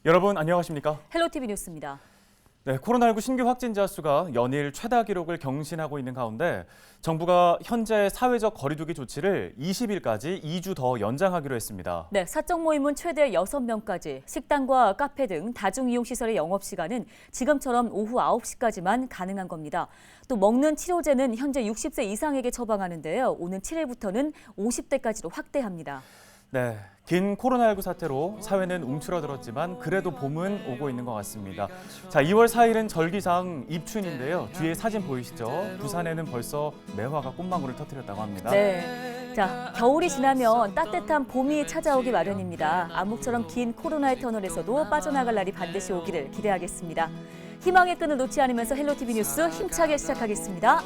여러분 안녕하십니까? 헬로티비 뉴스입니다. 네, 코로나19 신규 확진자 수가 연일 최다 기록을 경신하고 있는 가운데 정부가 현재 사회적 거리두기 조치를 20일까지 2주 더 연장하기로 했습니다. 네, 사적 모임은 최대 6명까지, 식당과 카페 등 다중이용시설의 영업시간은 지금처럼 오후 9시까지만 가능한 겁니다. 또 먹는 치료제는 현재 60세 이상에게 처방하는데요. 오는 7일부터는 50대까지로 확대합니다. 네, 긴 코로나19 사태로 사회는 움츠러들었지만 그래도 봄은 오고 있는 것 같습니다. 자, 2월 4일은 절기상 입춘인데요. 뒤에 사진 보이시죠? 부산에는 벌써 매화가 꽃망울을 터뜨렸다고 합니다. 네, 자, 겨울이 지나면 따뜻한 봄이 찾아오기 마련입니다. 암흑처럼 긴 코로나의 터널에서도 빠져나갈 날이 반드시 오기를 기대하겠습니다. 희망의 끈을 놓지 않으면서 헬로티비 뉴스 힘차게 시작하겠습니다.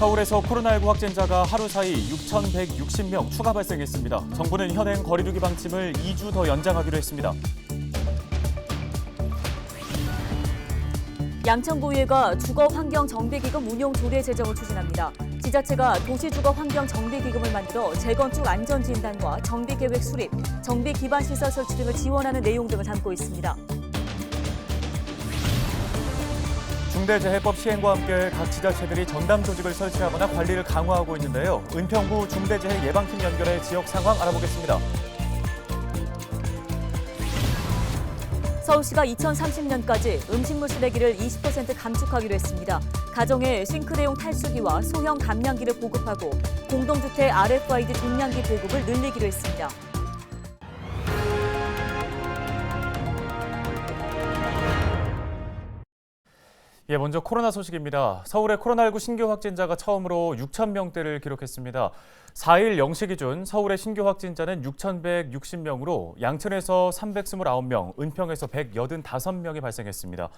서울에서 코로나19 확진자가 하루 사이 6,160명 추가 발생했습니다. 정부는 현행 거리두기 방침을 2주 더 연장하기로 했습니다. 양천구의회가 주거환경정비기금 운용 조례 제정을 추진합니다. 지자체가 도시주거환경정비기금을 만들어 재건축 안전진단과 정비계획 수립, 정비기반시설 설치 등을 지원하는 내용 등을 담고 있습니다. 중대재해법 시행과 함께 각 지자체들이 전담 조직을 설치하거나 관리를 강화하고 있는데요. 은평구 중대재해 예방팀 연결해 지역 상황 알아보겠습니다. 서울시가 2030년까지 음식물 쓰레기를 20% 감축하기로 했습니다. 가정에 싱크대용 탈수기와 소형 감량기를 보급하고 공동주택 RFID 종량기 보급을 늘리기로 했습니다. 예, 먼저 코로나 소식입니다. 서울의 코로나19 신규 확진자가 처음으로 6,000명대를 기록했습니다. 4일 0시 기준 서울의 신규 확진자는 6,160명으로 양천에서 329명, 은평에서 185명이 발생했습니다.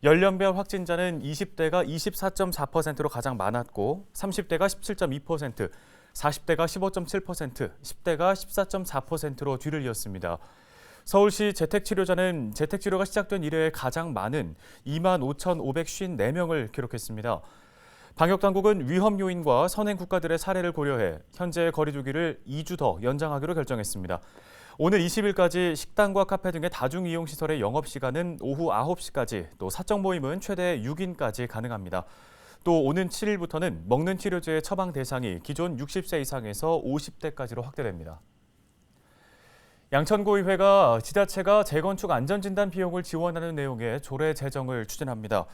연령별 확진자는 20대가 24.4%로 가장 많았고 30대가 17.2%, 40대가 15.7%, 10대가 14.4%로 뒤를 이었습니다. 서울시 재택치료자는 재택치료가 시작된 이래 가장 많은 25,554명을 기록했습니다. 방역당국은 위험 요인과 선행 국가들의 사례를 고려해 현재 거리두기를 2주 더 연장하기로 결정했습니다. 오늘 20일까지 식당과 카페 등의 다중이용시설의 영업시간은 오후 9시까지, 또 사적 모임은 최대 6인까지 가능합니다. 또 오는 7일부터는 먹는 치료제의 처방 대상이 기존 60세 이상에서 50대까지로 확대됩니다. 양천구의회가 지자체가 재건축 안전진단 비용을 지원하는 내용의 조례 제정을 추진합니다.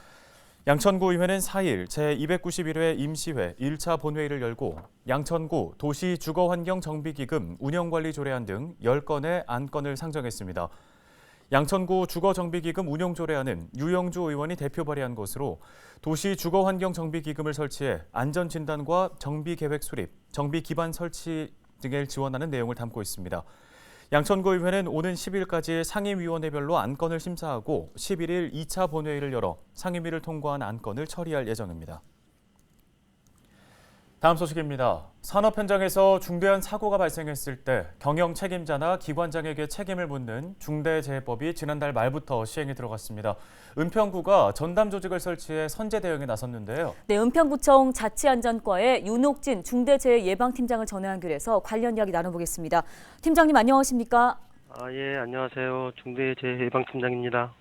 양천구의회는 4일 제291회 임시회 1차 본회의를 열고 양천구 도시주거환경정비기금 운영관리조례안 등 10건의 안건을 상정했습니다. 양천구 주거정비기금 운용조례안은 유영주 의원이 대표 발의한 것으로 도시주거환경정비기금을 설치해 안전진단과 정비계획 수립, 정비기반 설치 등을 지원하는 내용을 담고 있습니다. 양천구의회는 오는 10일까지 상임위원회별로 안건을 심사하고 11일 2차 본회의를 열어 상임위를 통과한 안건을 처리할 예정입니다. 다음 소식입니다. 산업 현장에서 중대한 사고가 발생했을 때 경영 책임자나 기관장에게 책임을 묻는 중대재해법이 지난달 말부터 시행에 들어갔습니다. 은평구가 전담 조직을 설치해 선제 대응에 나섰는데요. 네, 은평구청 자치안전과의 윤옥진 중대재해예방팀장을 전화연결해서 관련 이야기 나눠보겠습니다. 팀장님 안녕하십니까? 예, 안녕하세요. 중대재해예방팀장입니다.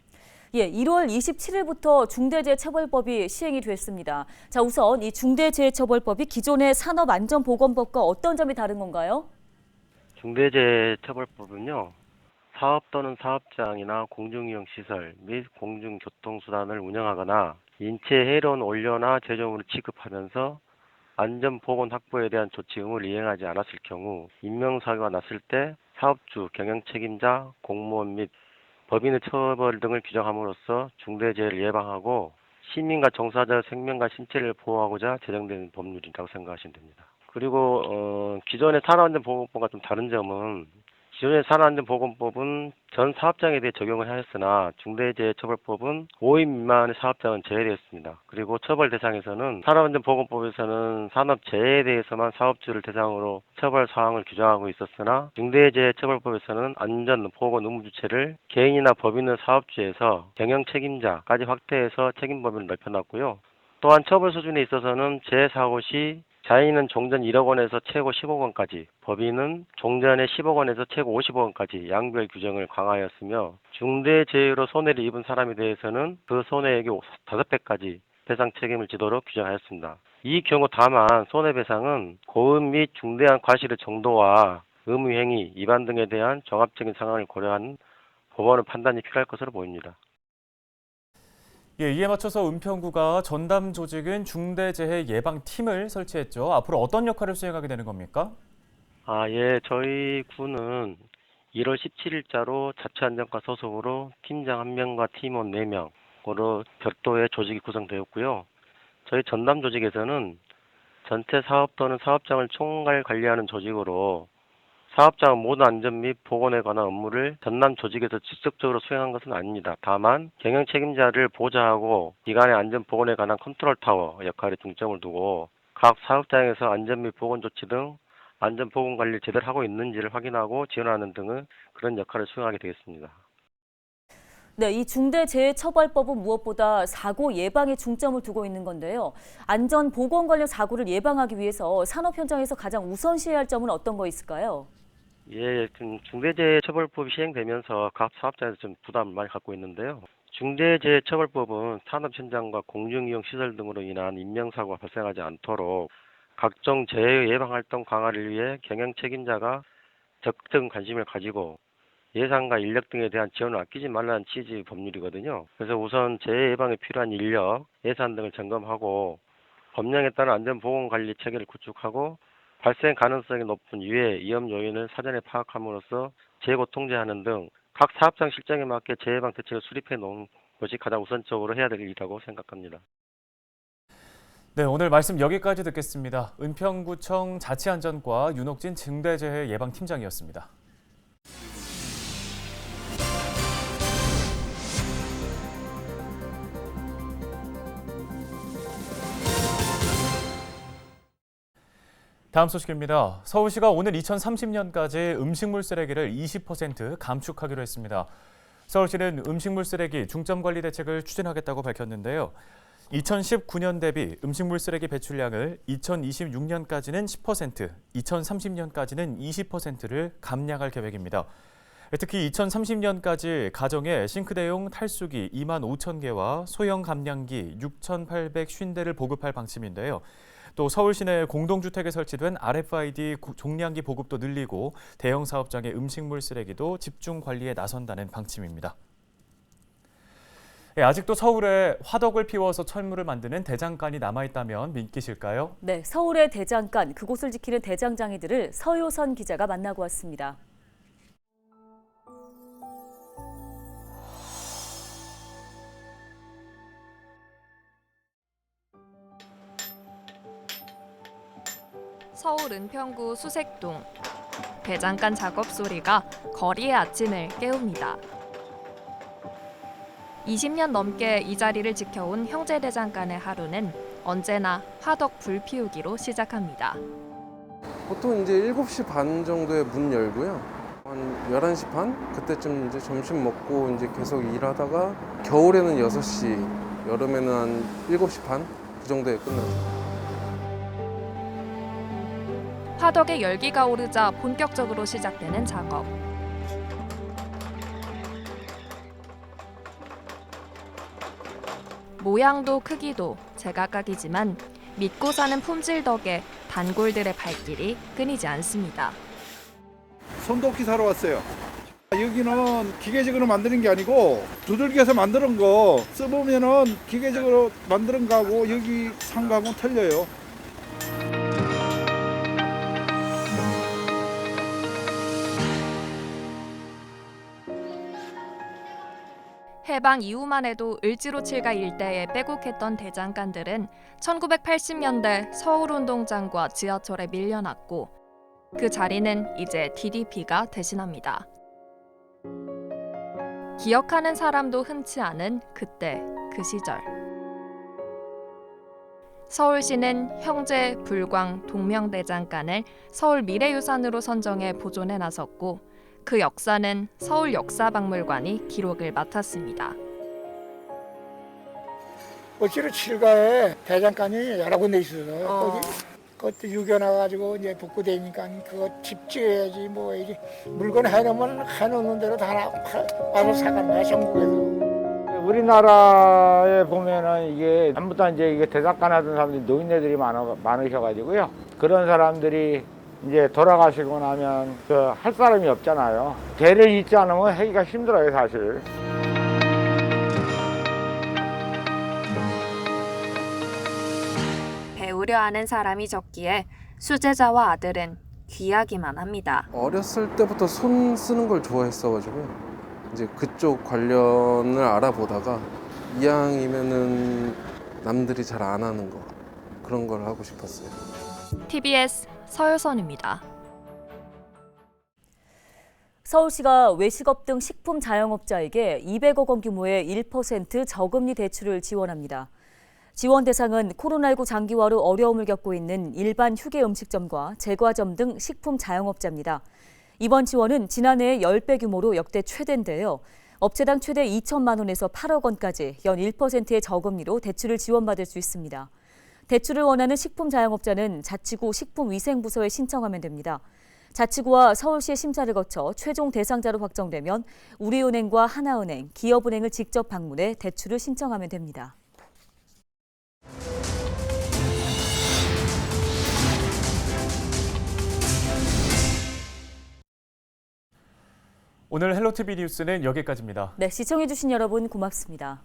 예, 1월 27일부터 중대재해처벌법이 시행이 됐습니다. 자, 우선 이 중대재해처벌법이 기존의 산업안전보건법과 어떤 점이 다른 건가요? 중대재해처벌법은요, 사업 또는 사업장이나 공중이용시설 및 공중교통수단을 운영하거나 인체에 해로운 원료나 제조물을 취급하면서 안전보건 확보에 대한 조치 의무를 이행하지 않았을 경우 인명사고가 났을 때 사업주, 경영책임자, 공무원 및 법인의 처벌 등을 규정함으로써 중대재해를 예방하고 시민과 종사자의 생명과 신체를 보호하고자 제정된 법률이라고 생각하시면 됩니다. 그리고 기존의 산업안전보건법과 좀 다른 점은 기존의 산업안전보건법은 전 사업장에 대해 적용을 하였으나 중대재해처벌법은 5인 미만의 사업장은 제외되었습니다. 그리고 처벌 대상에서는 산업안전보건법에서는 산업재해에 대해서만 사업주를 대상으로 처벌 사항을 규정하고 있었으나 중대재해처벌법에서는 안전보건 의무주체를 개인이나 법인의 사업주에서 경영 책임자까지 확대해서 책임 범위를 넓혀놨고요. 또한 처벌 수준에 있어서는 재사고 시 자인은 종전 1억 원에서 최고 10억 원까지, 법인은 종전에 10억 원에서 최고 50억 원까지 양별 규정을 강화하였으며 중대재해로 손해를 입은 사람에 대해서는 그 손해액의 5배까지 배상 책임을 지도록 규정하였습니다. 이 경우 다만 손해배상은 고의 및 중대한 과실의 정도와 의무행위, 위반 등에 대한 종합적인 상황을 고려한 법원의 판단이 필요할 것으로 보입니다. 예, 이에 맞춰서 은평구가 전담 조직인 중대재해 예방팀을 설치했죠. 앞으로 어떤 역할을 수행하게 되는 겁니까? 예, 저희 구는 1월 17일자로 자치안전과 소속으로 팀장 1명과 팀원 4명으로 별도의 조직이 구성되었고요. 저희 전담 조직에서는 전체 사업 또는 사업장을 총괄 관리하는 조직으로 사업장 모든 안전 및 보건에 관한 업무를 전담 조직에서 직접적으로 수행한 것은 아닙니다. 다만 경영 책임자를 보좌하고 기관의 안전 보건에 관한 컨트롤 타워 역할에 중점을 두고 각 사업장에서 안전 및 보건 조치 등 안전 보건 관리를 제대로 하고 있는지를 확인하고 지원하는 등의 그런 역할을 수행하게 되겠습니다. 네, 이 중대재해처벌법은 무엇보다 사고 예방에 중점을 두고 있는 건데요. 안전 보건 관련 사고를 예방하기 위해서 산업 현장에서 가장 우선시해야 할 점은 어떤 거 있을까요? 예, 중대재해처벌법이 시행되면서 각 사업장에서 좀 부담을 많이 갖고 있는데요. 중대재해처벌법은 산업 현장과 공중이용 시설 등으로 인한 인명사고가 발생하지 않도록 각종 재해 예방 활동 강화를 위해 경영 책임자가 적극적인 관심을 가지고 예산과 인력 등에 대한 지원을 아끼지 말라는 취지의 법률이거든요. 그래서 우선 재해 예방에 필요한 인력, 예산 등을 점검하고 법령에 따른 안전보건관리 체계를 구축하고 발생 가능성이 높은 유해, 위험 요인을 사전에 파악함으로써 재고 통제하는 등 각 사업장 실정에 맞게 재해방 대책을 수립해 놓은 것이 가장 우선적으로 해야 될 일이라고 생각합니다. 네, 오늘 말씀 여기까지 듣겠습니다. 은평구청 자치안전과 윤옥진 중대재해 예방팀장이었습니다. 다음 소식입니다. 서울시가 오는 2030년까지 음식물 쓰레기를 20% 감축하기로 했습니다. 서울시는 음식물 쓰레기 중점관리 대책을 추진하겠다고 밝혔는데요. 2019년 대비 음식물 쓰레기 배출량을 2026년까지는 10%, 2030년까지는 20%를 감량할 계획입니다. 특히 2030년까지 가정에 싱크대용 탈수기 2만 5천 개와 소형 감량기 6,850대를 보급할 방침인데요. 또 서울 시내 공동주택에 설치된 RFID 종량기 보급도 늘리고 대형 사업장의 음식물 쓰레기도 집중 관리에 나선다는 방침입니다. 아직도 서울에 화덕을 피워서 철물을 만드는 대장간이 남아있다면 믿기실까요? 네, 서울의 대장간, 그곳을 지키는 대장장이들을 서효선 기자가 만나고 왔습니다. 서울 은평구 수색동. 대장간 작업 소리가 거리의 아침을 깨웁니다. 20년 넘게 이 자리를 지켜온 형제 대장간의 하루는 언제나 화덕 불 피우기로 시작합니다. 보통 이제 7시 반 정도에 문 열고요. 한 11시 반? 그때쯤 이제 점심 먹고 이제 계속 일하다가 겨울에는 6시, 여름에는 한 7시 반? 그 정도에 끝나죠. 화덕의 열기가 오르자 본격적으로 시작되는 작업. 모양도 크기도 제각각이지만 믿고 사는 품질 덕에 단골들의 발길이 끊이지 않습니다. 손도끼 사러 왔어요. 여기는 기계적으로 만드는 게 아니고 두들겨서 만드는 거 써보면은 기계적으로 만드는 거하고 여기 산 거하고는 틀려요. 해방 이후만 해도 을지로칠가 일대에 빼곡했던 대장간들은 1980년대 서울운동장과 지하철에 밀려났고 그 자리는 이제 DDP가 대신합니다. 기억하는 사람도 흔치 않은 그때 그 시절. 서울시는 형제, 불광, 동명대장간을 서울 미래유산으로 선정해 보존해 나섰고 그 역사는 서울역사박물관이 기록을 맡았습니다. 을지로 칠가에 대장간이 여러 군데 있어서 거기 그것도 유겨놔가지고 이제 붓고 되니까 그거 집 지어야지 뭐 이제 물건 해놓으면 해놓는 대로 다 와서 사가는 거야 전국에서. 우리나라에 보면은 이게 전부터 이제 이게 대작간 하던 사람들이 노인네들이 많으셔가지고요. 그런 사람들이 이제 돌아가시고 나면 그 할 사람이 없잖아요. 대를 잇지 않으면 하기가 힘들어요, 사실. 배우려 하는 사람이 적기에 수제자와 아들은 귀하기만 합니다. 어렸을 때부터 손 쓰는 걸 좋아했어가지고 이제 그쪽 관련을 알아보다가 이왕이면은 남들이 잘 안 하는 거 그런 걸 하고 싶었어요. TBS 서효선입니다. 서울시가 외식업 등 식품 자영업자에게 200억 원 규모의 1% 저금리 대출을 지원합니다. 지원 대상은 코로나19 장기화로 어려움을 겪고 있는 일반 휴게 음식점과 제과점 등 식품 자영업자입니다. 이번 지원은 지난해의 10배 규모로 역대 최대인데요. 업체당 최대 2천만 원에서 8억 원까지 연 1%의 저금리로 대출을 지원받을 수 있습니다. 대출을 원하는 식품 자영업자는 자치구 식품위생부서에 신청하면 됩니다. 자치구와 서울시의 심사를 거쳐 최종 대상자로 확정되면 우리은행과 하나은행, 기업은행을 직접 방문해 대출을 신청하면 됩니다. 오늘 헬로티비 뉴스는 여기까지입니다. 네, 시청해주신 여러분 고맙습니다.